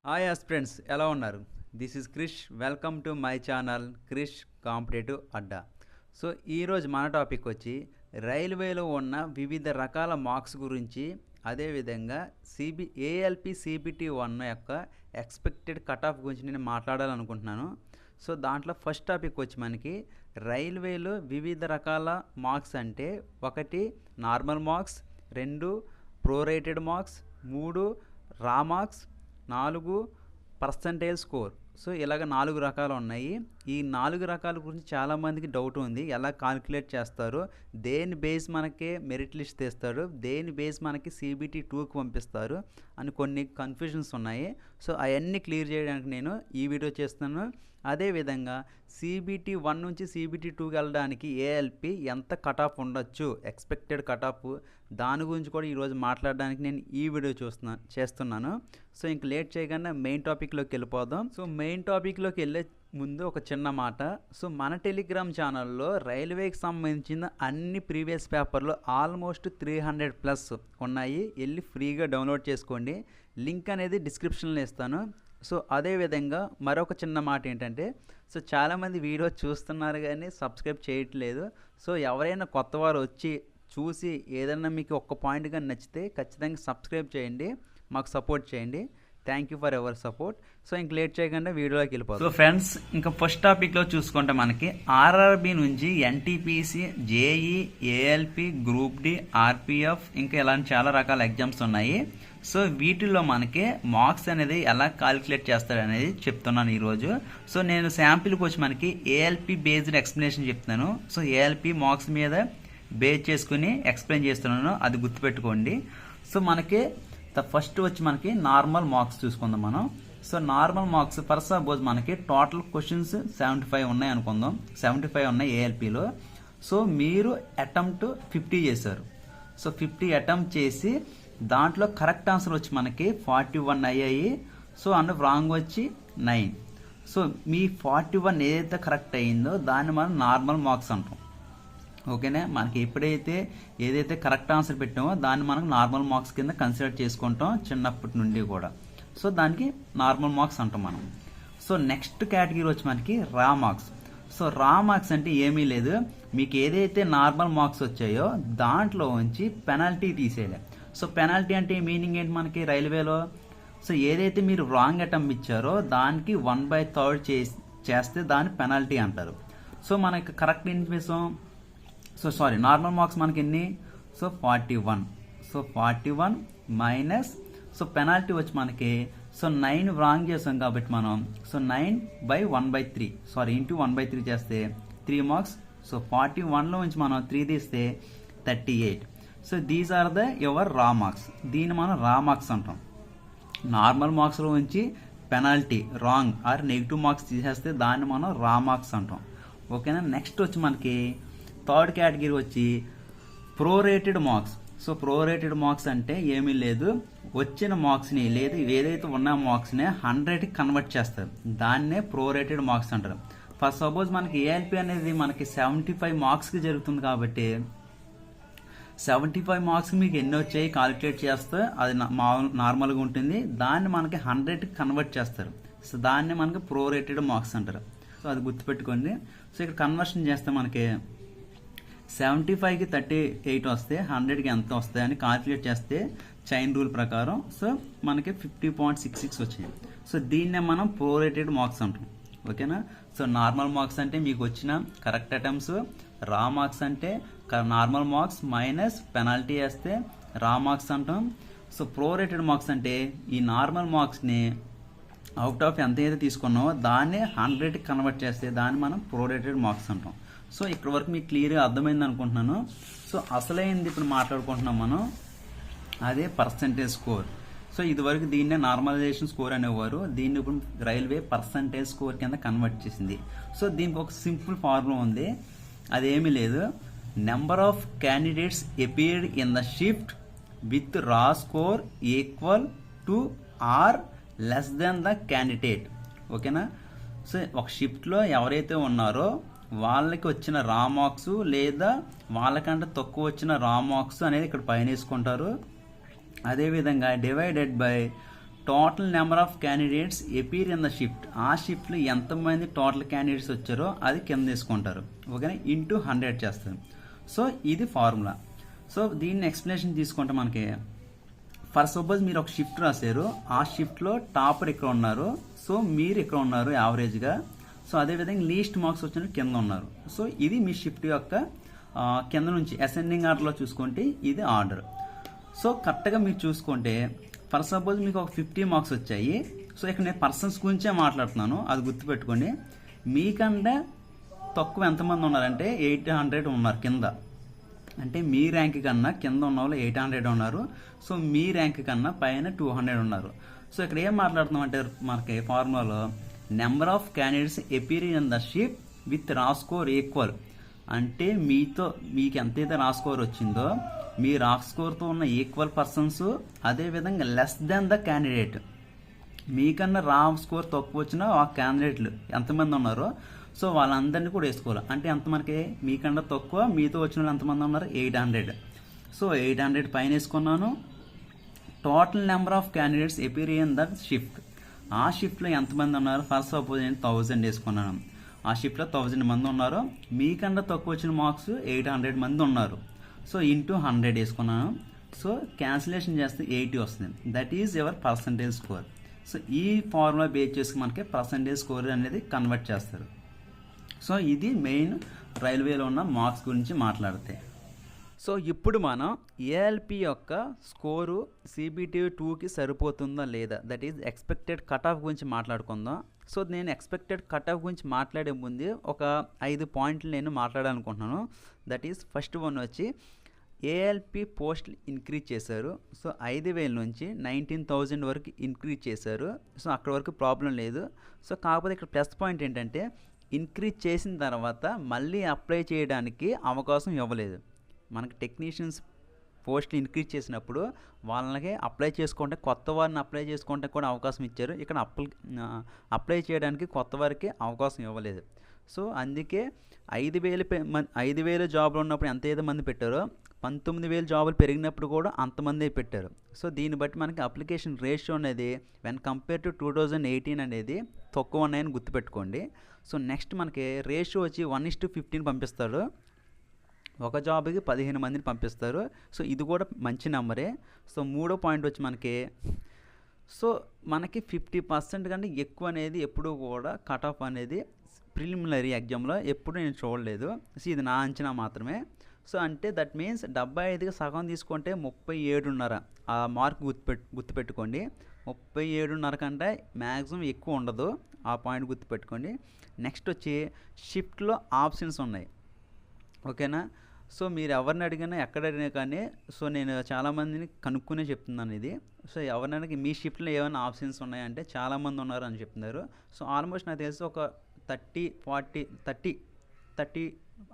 Hi friends, ఎలా ఉన్నారు? This is Krish. Welcome to my channel Krish Competitive Adda. So ఈరోజు మన టాపిక్ వచ్చి రైల్వేలో ఉన్న వివిధ రకాల మార్క్స్ గురించి, అదేవిధంగా ఏఎల్పి సిబిటి 1 యొక్క ఎక్స్పెక్టెడ్ కట్ ఆఫ్ గురించి నేను మాట్లాడాలనుకుంటున్నాను. సో దాంట్లో ఫస్ట్ టాపిక్ వచ్చి మనకి రైల్వేలో వివిధ రకాల మార్క్స్ అంటే 1 నార్మల్ మార్క్స్, 2 ప్రోరేటెడ్ మార్క్స్, 3 రా మార్క్స్, 4 పర్సంటేజ్ స్కోర్. సో ఇలాగ 4 రకాలు ఉన్నాయి. ఈ 4 రకాల గురించి చాలామందికి డౌట్ ఉంది, ఎలా కాలిక్యులేట్ చేస్తారు, దేని బేస్ మనకి మెరిట్ లిస్ట్ తెస్తారు, దేని బేస్ మనకి సిబిటి 2కి పంపిస్తారు అని కొన్ని కన్ఫ్యూజన్స్ ఉన్నాయి. సో అవన్నీ క్లియర్ చేయడానికి నేను ఈ వీడియో చేస్తున్నాను. అదేవిధంగా సిబిటి 1 నుంచి సిబిటి 2కి వెళ్ళడానికి ఏఎల్పి ఎంత కట్ ఆఫ్ ఉండొచ్చు, ఎక్స్పెక్టెడ్ కట్ ఆఫ్, దాని గురించి కూడా ఈరోజు మాట్లాడడానికి నేను ఈ వీడియో చేస్తున్నాను. సో ఇంక లేట్ చేయకుండా మెయిన్ టాపిక్లోకి వెళ్ళిపోదాం. సో మెయిన్ టాపిక్లోకి వెళ్ళే ముందు ఒక చిన్న మాట. సో మన టెలిగ్రామ్ ఛానల్లో రైల్వేకి సంబంధించిన అన్ని ప్రీవియస్ పేపర్లు ఆల్మోస్ట్ 300+ ఉన్నాయి. వెళ్ళి ఫ్రీగా డౌన్లోడ్ చేసుకోండి. లింక్ అనేది డిస్క్రిప్షన్లో ఇస్తాను. సో అదేవిధంగా మరొక చిన్న మాట ఏంటంటే, సో చాలామంది వీడియో చూస్తున్నారు కానీ సబ్స్క్రైబ్ చేయట్లేదు. సో ఎవరైనా కొత్త వారు వచ్చి చూసి ఏదైనా మీకు ఒక్క పాయింట్ కానీ నచ్చితే ఖచ్చితంగా సబ్స్క్రైబ్ చేయండి, మాకు సపోర్ట్ చేయండి. Thank you for ever support. So ఇంక లేట్ చేయకుండా వీడియోలోకి వెళ్ళిపోతాం. సో ఫ్రెండ్స్, ఇంకా ఫస్ట్ టాపిక్లో చూసుకుంటే మనకి ఆర్ఆర్బి నుంచి NTPC, JE, ALP, group D, RPF, ఇంకా ఇలాంటి చాలా రకాల ఎగ్జామ్స్ ఉన్నాయి. సో వీటిల్లో మనకి మార్క్స్ అనేది ఎలా కాలిక్యులేట్ చేస్తారు అనేది చెప్తున్నాను ఈరోజు. సో నేను శాంపిల్కి వచ్చి మనకి ఏఎల్పి బేస్డ్ ఎక్స్ప్లెనేషన్ చెప్తున్నాను. సో ఏఎల్పి మార్క్స్ మీద బేస్ చేసుకుని ఎక్స్ప్లెయిన్ చేస్తున్నాను, అది గుర్తుపెట్టుకోండి. సో మనకి ఫస్ట్ వచ్చి మనకి నార్మల్ మార్క్స్ చూసుకుందాం మనం. So normal marks for suppose మనకి టోటల్ క్వశ్చన్స్ 75 ఉన్నాయి అనుకుందాం. 75 ఉన్నాయి ఏఎల్పిలో. సో మీరు అటెంప్ట్ 50 చేశారు. సో 50 అటెంప్ట్ చేసి దాంట్లో కరెక్ట్ ఆన్సర్ వచ్చి మనకి 41 అయ్యాయి. సో అండ్ రాంగ్ వచ్చి 9. సో మీ 41 ఏదైతే కరెక్ట్ అయ్యిందో దాన్ని మనం నార్మల్ మార్క్స్ అంటాం. ఓకేనా? మనకి ఎప్పుడైతే ఏదైతే కరెక్ట్ ఆన్సర్ పెట్టామో దాన్ని మనం నార్మల్ మార్క్స్ కింద కన్సిడర్ చేసుకుంటాం చిన్నప్పటి నుండి కూడా. సో దానికి నార్మల్ మార్క్స్ అంటాం మనం. సో నెక్స్ట్ కేటగిరీ వచ్చి మనకి రా మార్క్స్. సో రా మార్క్స్ అంటే ఏమీ లేదు, మీకు ఏదైతే నార్మల్ మార్క్స్ వచ్చాయో దాంట్లో ఉంచి పెనాల్టీ తీసేయాలి. సో పెనాల్టీ అంటే మీనింగ్ ఏంటి మనకి రైల్వేలో? సో ఏదైతే మీరు రాంగ్ అటెంప్ట్ ఇచ్చారో దానికి 1/3 చేస్తే దాన్ని పెనాల్టీ అంటారు. సో మనకి correct information, so sorry normal marks మనకి ఎన్ని? So 41. So 41 minus, so penalty వచ్చి మనకి, సో 9 రాంగ్ చేసాం కాబట్టి మనం, సో 9/1/3 సారీ ఇంటూ 1/3 చేస్తే 3 మార్క్స్. సో 41లో నుంచి మనం 3 తీస్తే 38. So these are the your raw marks. దీన్ని మనం రా మార్క్స్ అంటాం. నార్మల్ మార్క్స్లో ఉంచి penalty wrong or negative marks తీసేస్తే దాన్ని మనం రా మార్క్స్ అంటాం. ఓకేనా? నెక్స్ట్ వచ్చి మనకి థర్డ్ కేటగిరీ వచ్చి ప్రోరేటెడ్ మార్క్స్. సో ప్రోరేటెడ్ మార్క్స్ అంటే ఏమీ లేదు, వచ్చిన మార్క్స్ని లేదా ఏదైతే ఉన్న మార్క్స్ని 100కి కన్వర్ట్ చేస్తారు, దాన్నే ప్రోరేటెడ్ మార్క్స్ అంటారు. ఫర్ సపోజ్ మనకి ఏఎల్పి అనేది మనకి 75 మార్క్స్కి జరుగుతుంది కాబట్టి 75 మార్క్స్ మీకు ఎన్ని వచ్చాయి కాలిక్యులేట్ చేస్తే అది నార్మల్గా ఉంటుంది. దాన్ని మనకి 100కి కన్వర్ట్ చేస్తారు. సో దాన్ని మనకి ప్రోరేటెడ్ మార్క్స్ అంటారు. సో అది గుర్తుపెట్టుకోండి. సో ఇక్కడ కన్వర్షన్ చేస్తే మనకి 75కి 38 వస్తే 100కి ఎంత వస్తాయని కాల్కులేట్ చేస్తే చైన్ రూల్ ప్రకారం సో మనకి 50.66 వచ్చింది. సో దీన్నే మనం ప్రోరేటెడ్ మార్క్స్ అంటాం. ఓకేనా? సో నార్మల్ మార్క్స్ అంటే మీకు వచ్చిన కరెక్ట్ అటెంప్ట్స్, రా మార్క్స్ అంటే నార్మల్ మార్క్స్ మైనస్ పెనాల్టీ వేస్తే రా మార్క్స్ అంటాం. సో ప్రోరేటెడ్ మార్క్స్ అంటే ఈ నార్మల్ మార్క్స్ని అవుట్ ఆఫ్ ఎంత అయితే తీసుకున్నామో దాన్ని 100కి కన్వర్ట్ చేస్తే దాన్ని మనం ప్రోరేటెడ్ మార్క్స్ అంటాం. సో ఇక్కడ వరకు మీకు క్లియర్గా అర్థమైంది అనుకుంటున్నాను. సో అసలైంది ఇప్పుడు మాట్లాడుకుంటున్నాం మనం, అదే పర్సంటేజ్ స్కోర్. సో ఇదివరకు దీన్నే నార్మలైజేషన్ స్కోర్ అనేవారు, దీన్ని ఇప్పుడు రైల్వే పర్సంటేజ్ స్కోర్ కింద కన్వర్ట్ చేసింది. సో దీనికి ఒక సింపుల్ ఫార్ములా ఉంది, అదేమీ లేదు, number of candidates appeared in the shift with raw score equal to or less than the candidate. ఓకేనా? సో ఒక షిఫ్ట్లో ఎవరైతే ఉన్నారో వాళ్ళకి వచ్చిన రా మార్క్స్ లేదా వాళ్ళకంటే తక్కువ వచ్చిన రా మార్క్స్ అనేది ఇక్కడ పైన వేసుకుంటారు. అదేవిధంగా divided by total number of candidates appear in the shift, ఆ షిఫ్ట్లో ఎంతమంది టోటల్ క్యాండిడేట్స్ వచ్చారో అది కింద తీసుకుంటారు. ఓకేనా, ఇంటూ 100 చేస్తారు. సో ఇది ఫార్ములా. సో దీన్ని ఎక్స్ప్లెనేషన్ తీసుకుంటే మనకి ఫర్ సపోజ్ మీరు ఒక షిఫ్ట్ రాశారు, ఆ షిఫ్ట్లో టాపర్ ఇక్కడ ఉన్నారు, సో మీరు ఇక్కడ ఉన్నారు యావరేజ్గా. సో అదేవిధంగా లీస్ట్ మార్క్స్ వచ్చిన కింద ఉన్నారు. సో ఇది మీ షిఫ్ట్ యొక్క కింద నుంచి అసెండింగ్ ఆర్డర్లో చూసుకుంటే ఇది ఆర్డర్. సో కరెక్ట్గా మీరు చూసుకుంటే ఫర్ సపోజ్ మీకు ఒక 50 మార్క్స్ వచ్చాయి. సో ఇక్కడ నేను పర్సన్స్ గురించే మాట్లాడుతున్నాను, అది గుర్తుపెట్టుకోండి. మీకంటే తక్కువ ఎంతమంది ఉన్నారంటే 800 ఉన్నారు కింద. అంటే మీ ర్యాంక్ కన్నా కింద ఉన్న వాళ్ళు 800 ఉన్నారు. సో మీ ర్యాంక్ కన్నా పైన 200 ఉన్నారు. సో ఇక్కడ ఏం మాట్లాడుతున్నాం అంటే మనకి ఫార్ములాలో number of candidates appearing in the shift with raw score equal. అంటే మీకు ఎంతైతే రా స్కోర్ వచ్చిందో మీ రా స్కోర్తో ఉన్న ఈక్వల్ పర్సన్స్, అదేవిధంగా లెస్ దెన్ ద క్యాండిడేట్. మీకన్నా రా స్కోర్ తక్కువ వచ్చిన ఆ క్యాండిడేట్లు ఎంతమంది ఉన్నారో సో వాళ్ళందరినీ కూడా వేసుకోవాలి. అంటే ఎంత మనకి మీకన్నా తక్కువ మీతో వచ్చిన వాళ్ళు ఎంతమంది ఉన్నారు 800. సో 800 పైన వేసుకున్నాను. Total number of candidates appear in the shift, ఆ షిఫ్ట్లో ఎంతమంది ఉన్నారు ఫస్ట్ సపోజ్ నేను 1000 వేసుకున్నాను. ఆ షిఫ్ట్లో 1000 మంది ఉన్నారు, మీకన్నా తక్కువ వచ్చిన మార్క్స్ 800 మంది ఉన్నారు. సో ఇంటూ 100 వేసుకున్నాను. సో క్యాన్సిలేషన్ చేస్తే 80 వస్తుంది. That is your percentage score. So ఈ ఫార్ములా బేస్ చేసుకుని మనకి పర్సంటేజ్ స్కోర్ అనేది కన్వర్ట్ చేస్తారు. సో ఇది మెయిన్ రైల్వేలో ఉన్న మార్క్స్ గురించి మాట్లాడితే. సో ఇప్పుడు మనం ఏఎల్పి యొక్క స్కోరు సిబిటి 2కి సరిపోతుందా లేదా, that is expected cut off గురించి మాట్లాడుకుందాం. సో నేను ఎక్స్పెక్టెడ్ కట్ ఆఫ్ గురించి మాట్లాడే ముందు ఒక 5 పాయింట్లు నేను మాట్లాడాలనుకుంటున్నాను. దట్ ఈజ్ ఫస్ట్ వన్ వచ్చి ఏఎల్పి పోస్టులు ఇంక్రీజ్ చేశారు. సో 5000 నుంచి 19,000 వరకు ఇంక్రీజ్ చేశారు. సో అక్కడ వరకు ప్రాబ్లం లేదు. సో కాకపోతే ఇక్కడ ప్లస్ పాయింట్ ఏంటంటే ఇంక్రీజ్ చేసిన తర్వాత మళ్ళీ అప్లై చేయడానికి అవకాశం ఇవ్వలేదు. మనకి టెక్నీషియన్స్ పోస్టులు ఇంక్రీజ్ చేసినప్పుడు వాళ్ళకి అప్లై చేసుకుంటే కొత్త వారిని అప్లై చేసుకుంటే కూడా అవకాశం ఇచ్చారు. ఇక్కడ అప్లై చేయడానికి కొత్త వారికి అవకాశం ఇవ్వలేదు. సో అందుకే 5,000 జాబులు ఉన్నప్పుడు ఎంత మంది పెట్టారో 19,000 జాబులు పెరిగినప్పుడు కూడా అంతమంది పెట్టారు. సో దీన్ని బట్టి మనకి అప్లికేషన్ రేషియో అనేది వెన్ కంపేర్ టు 2018 అనేది తక్కువ ఉన్నాయని గుర్తుపెట్టుకోండి. సో నెక్స్ట్ మనకి రేషియో వచ్చి 1:15 పంపిస్తారు. ఒక జాబ్కి 15 మందిని పంపిస్తారు. సో ఇది కూడా మంచి నెంబరే. సో మూడో పాయింట్ వచ్చి మనకి 50% కంటే ఎక్కువ అనేది ఎప్పుడు కూడా కట్ ఆఫ్ అనేది ప్రిలిమినరీ ఎగ్జామ్లో ఎప్పుడు నేను చూడలేదు. సో ఇది నా అంచనా మాత్రమే. సో అంటే దట్ మీన్స్ 75కి సగం తీసుకుంటే 37.5 ఆ మార్క్ గుర్తుపెట్టుకోండి. 37.5 కంటే మ్యాక్సిమం ఎక్కువ ఉండదు, ఆ పాయింట్ గుర్తుపెట్టుకోండి. నెక్స్ట్ వచ్చి షిఫ్ట్లో ఆప్షన్స్ ఉన్నాయి. ఓకేనా, సో మీరు ఎవరిని అడిగినా ఎక్కడ అడిగినా కానీ సో నేను చాలామందిని కనుక్కునే చెప్తున్నాను ఇది. సో ఎవరినైనా మీ షిఫ్ట్లో ఏమైనా ఆప్షన్స్ ఉన్నాయంటే చాలామంది ఉన్నారు అని చెప్తున్నారు. సో ఆల్మోస్ట్ నాకు తెలిసి ఒక 30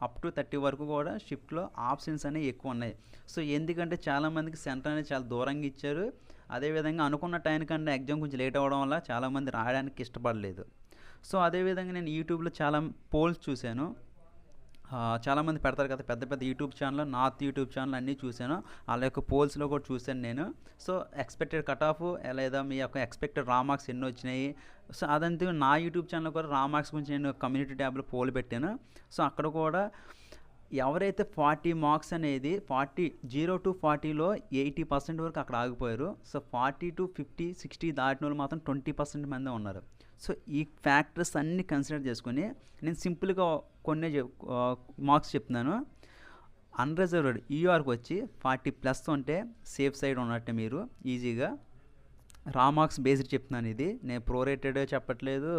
అప్ టు 30 వరకు కూడా షిఫ్ట్లో ఆప్షన్స్ అనేవి ఎక్కువ ఉన్నాయి. సో ఎందుకంటే చాలామందికి సెంటర్ అనేది చాలా దూరంగా ఇచ్చారు. అదేవిధంగా అనుకున్న టైం కన్నా ఎగ్జామ్ కొంచెం లేట్ అవ్వడం వల్ల చాలామంది రాయడానికి ఇష్టపడలేదు. సో అదేవిధంగా నేను యూట్యూబ్లో చాలా పోల్స్ చూశాను. చాలామంది పెడతారు కదా పెద్ద పెద్ద YouTube channel, north YouTube channel అన్నీ చూశాను. వాళ్ళ యొక్క పోల్స్లో కూడా చూశాను నేను. సో ఎక్స్పెక్టెడ్ కట్ ఆఫ్ లేదా మీ యొక్క ఎక్స్పెక్టెడ్ రా మార్క్స్ ఎన్ని వచ్చినాయి. సో అదంతా నా యూట్యూబ్ ఛానల్ కూడా రా మార్క్స్ గురించి నేను కమ్యూనిటీ ట్యాబ్లో పోల్ పెట్టాను. సో అక్కడ కూడా ఎవరైతే 40 మార్క్స్ అనేది 0 to 40లో 80% వరకు అక్కడ ఆగిపోయారు. సో 40 to 50, 60 దాటిన వాళ్ళు మాత్రం 20% మందే ఉన్నారు. సో ఈ ఫ్యాక్టర్స్ అన్నీ కన్సిడర్ చేసుకొని నేను సింపుల్గా కొన్ని మార్క్స్ చెప్తున్నాను. అన్రిజర్వ్డ్ ఈఆర్కి వచ్చి 40+ ఉంటే సేఫ్ సైడ్ ఉన్నట్టే మీరు ఈజీగా. రా మార్క్స్ బేస్డ్ చెప్తున్నాను, ఇది నేను ప్రోరేటెడ్ చెప్పట్లేదు,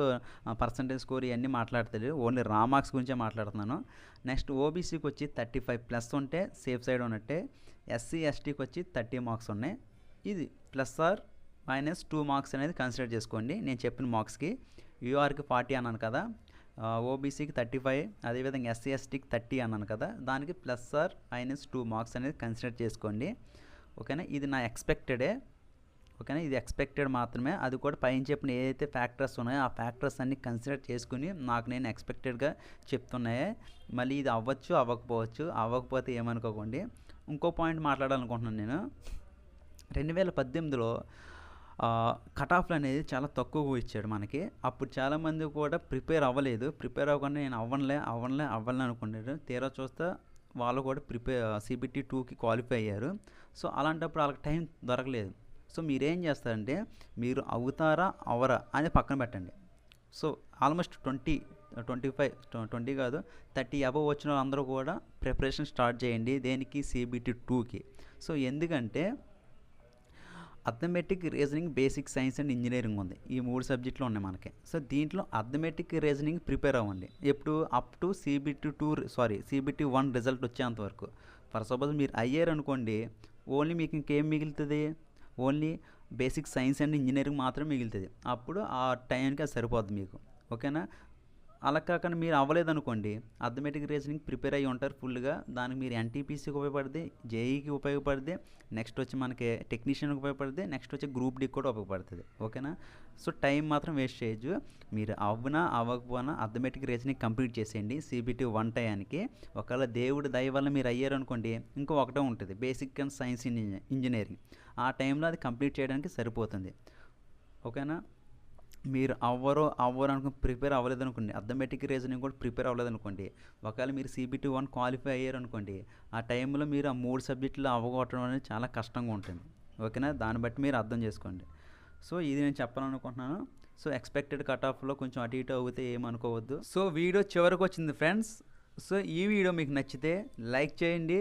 పర్సంటేజ్ స్కోర్ ఇవన్నీ మాట్లాడతలేదు, ఓన్లీ రా మార్క్స్ గురించే మాట్లాడుతున్నాను. నెక్స్ట్ ఓబీసీకి వచ్చి 35+ ఉంటే సేఫ్ సైడ్ ఉన్నట్టే. ఎస్సీ ఎస్టీకి వచ్చి 30 మార్క్స్ ఉన్నాయి. ఇది +2 మార్క్స్ అనేది కన్సిడర్ చేసుకోండి నేను చెప్పిన మార్క్స్కి. యూఆర్కి 40 అన్నాను కదా, ఓబీసీకి 35, అదేవిధంగా ఎస్సీ ఎస్టీకి 30 అన్నాను కదా, దానికి +2 మార్క్స్ అనేది కన్సిడర్ చేసుకోండి. ఓకేనా, ఇది నా ఎక్స్పెక్టెడే. ఓకేనా, ఇది ఎక్స్పెక్టెడ్ మాత్రమే. అది కూడా పైన చెప్పిన ఏదైతే ఫ్యాక్టర్స్ ఉన్నాయో ఆ ఫ్యాక్టర్స్ అన్ని కన్సిడర్ చేసుకుని నాకు నేను ఎక్స్పెక్టెడ్గా చెప్తున్నాయే. మళ్ళీ ఇది అవ్వచ్చు అవ్వకపోవచ్చు, అవ్వకపోతే ఏమనుకోకండి. ఇంకో పాయింట్ మాట్లాడాలనుకుంటున్నాను నేను. 2018లో కట్ ఆఫ్లు అనేది చాలా తక్కువగా ఇచ్చాడు మనకి. అప్పుడు చాలామంది కూడా ప్రిపేర్ అవ్వలేదు. ప్రిపేర్ అవ్వకుండా నేను అవ్వనులే అనుకున్నారు. తీరా చూస్తే వాళ్ళు కూడా CBT 2కి క్వాలిఫై అయ్యారు. సో అలాంటప్పుడు వాళ్ళకి టైం దొరకలేదు. సో మీరేం చేస్తారంటే మీరు అవుతారా అవ్వరా అని పక్కన పెట్టండి. సో ఆల్మోస్ట్ 20 కాదు 30 అబవ్ వచ్చిన వాళ్ళందరూ కూడా ప్రిపరేషన్ స్టార్ట్ చేయండి. దేనికి? CBT 2కి. సో ఎందుకంటే arithmetic, reasoning, basic science and engineering ఉంది. ఈ 3 సబ్జెక్టులు ఉన్నాయి మనకి. సో దీంట్లో అథమెటిక్, రీజనింగ్ ప్రిపేర్ అవ్వండి. ఎప్పుడు? అప్ టు CBT 1 రిజల్ట్ వచ్చేంత వరకు. ఫర్ సపోజ్ మీరు అయ్యారనుకోండి, ఓన్లీ మీకు ఇంకేం మిగులుతుంది? Only basic science and engineering మాత్రమే మిగులుతుంది. అప్పుడు ఆ టైంకి అది సరిపోద్ది మీకు. ఓకేనా? అలా కాకుండా మీరు అవ్వలేదనుకోండి, అథమెటిక్, రీజనింగ్ ప్రిపేర్ అయ్యి ఉంటారు ఫుల్గా. దానికి మీరు NTPCకి ఉపయోగపడుతుంది, JEEకి ఉపయోగపడుతుంది, నెక్స్ట్ వచ్చి మనకి టెక్నీషియన్కి ఉపయోగపడుతుంది, నెక్స్ట్ వచ్చి గ్రూప్ డీకి కూడా ఉపయోగపడుతుంది. ఓకేనా? సో టైం మాత్రం వేస్ట్ చేయొచ్చు. మీరు అవ్వకపోయినా అథమెటిక్, రీజనింగ్ కంప్లీట్ చేసేయండి CBT 1 టయానికి. ఒకవేళ దేవుడి దయ వల్ల మీరు అయ్యారనుకోండి, ఇంకో ఒకటే ఉంటుంది, బేసిక్ అండ్ సైన్స్ ఇంజనీరింగ్. ఆ టైంలో అది కంప్లీట్ చేయడానికి సరిపోతుంది. ఓకేనా? మీరు అవ్వరు అనుకుని ప్రిపేర్ అవ్వలేదనుకోండి, అథమెటిక్, రీజనింగ్ కూడా ప్రిపేర్ అవ్వలేదనుకోండి, ఒకవేళ మీరు CBT 1 క్వాలిఫై అయ్యారనుకోండి, ఆ టైంలో మీరు ఆ 3 సబ్జెక్టులు అవ్వగొట్టడం అనేది చాలా కష్టంగా ఉంటుంది. ఓకేనా? దాన్ని బట్టి మీరు అర్థం చేసుకోండి. సో ఇది నేను చెప్పాలనుకుంటున్నాను. సో ఎక్స్పెక్టెడ్ కట్ ఆఫ్లో కొంచెం అటు ఇటు అవుతే ఏమనుకోవద్దు. సో వీడియో చివరికి వచ్చింది ఫ్రెండ్స్. సో ఈ వీడియో మీకు నచ్చితే లైక్ చేయండి.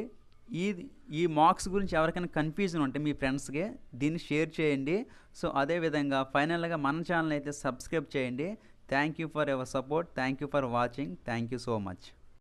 ఈ మార్క్స్ గురించి ఎవరికైనా కన్ఫ్యూజన్ ఉంటే మీ ఫ్రెండ్స్కి దీన్ని షేర్ చేయండి. సో అదేవిధంగా ఫైనల్గా మన ఛానల్ అయితే సబ్స్క్రైబ్ చేయండి. Thank you for your support. Thank you for watching. Thank you so much.